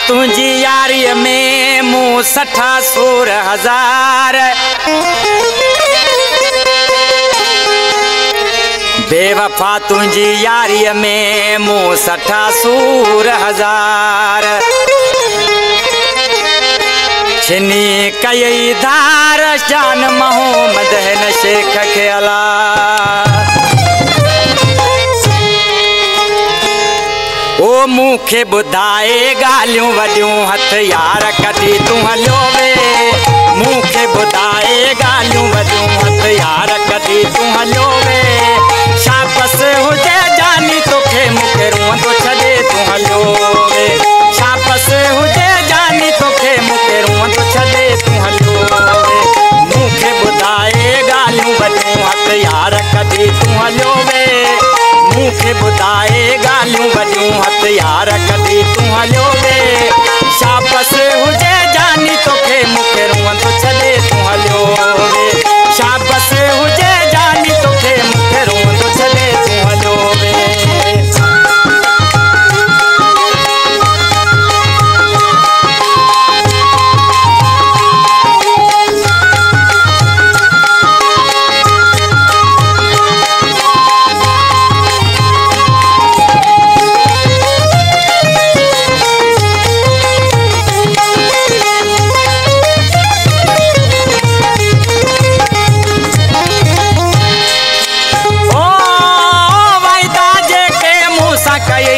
तुझी यारी में मूं 60-100,000 बेवफा तुझी यारी में मूं 60-100,000 छिनी कई धार जान मोहम्मद न शेख के अला ओ मूंखे ॿुधाए ॻाल्हियूं वॾियूं हथियार कढी तूं हलियो वे मूंखे ॿुधाए ॻाल्हियूं वॾियूं हथियार कढी तूं हलियो वे शाबस हुजे जानी तोखे मूंखे रोअंदो छॾे तूं हलियो वे शाबस हुजे जानी तोखे मूंखे रोअंदो छॾे तूं हलियो वे मूंखे ॿुधाए ॻाल्हियूं वॾियूं हथियार कढी तूं हलियो वे मूंखे ॿुधाए ॻाल्हियूं वॾियूं हथियार कढी तूं हलियो वे शाबस हुजे जानी तोखे मूंखे रोअंदो छॾे तूं हलियो वे शाबस हुजे जानी तोखे मूंखे रोअंदो छॾे तूं हलियो वे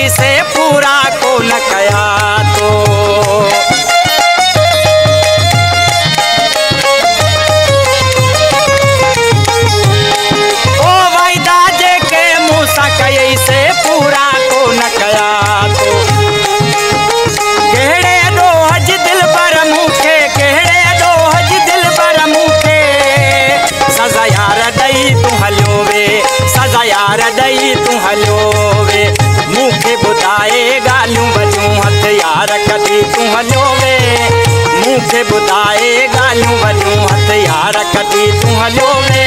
से पूरा को न कया तो ओ वायदा जे के मूसा कई से पूरा को न कया तो केड़े दो हज दिल पर मूंखे केड़े दो हज दिल पर मूंखे सजा यार दई तूं हलियो वे सजा यार दई तूं हलियो वे मूंखे ॿुधाए ॻाल्हियूं वॾियूं हथियार कढी तूं हलियो वे मूंखे ॿुधाए ॻाल्हियूं वॾियूं हथियार कढी तूं हलियो वे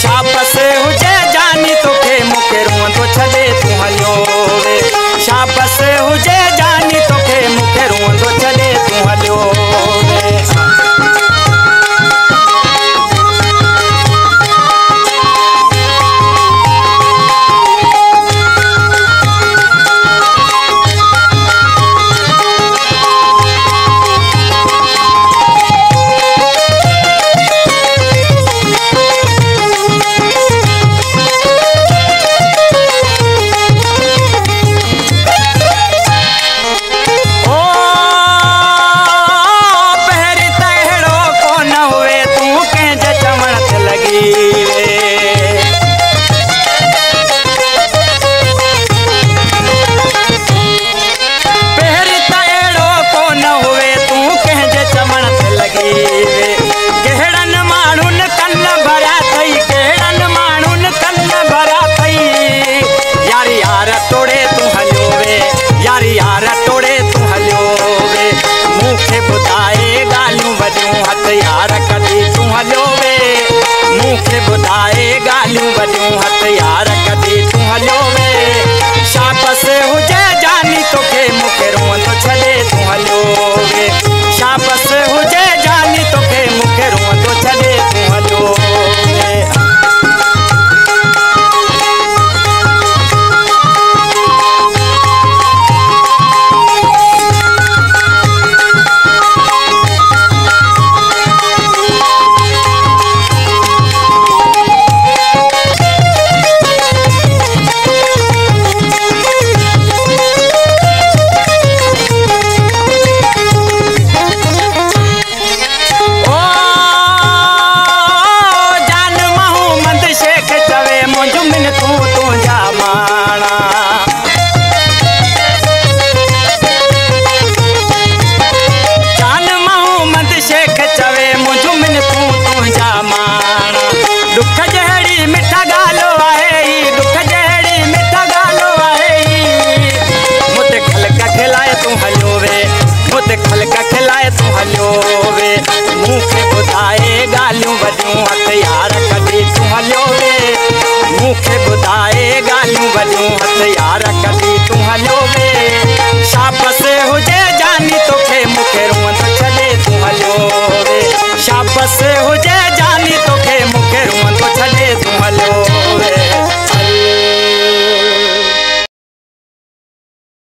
शाबस हुजे जानी तोखे मूंखे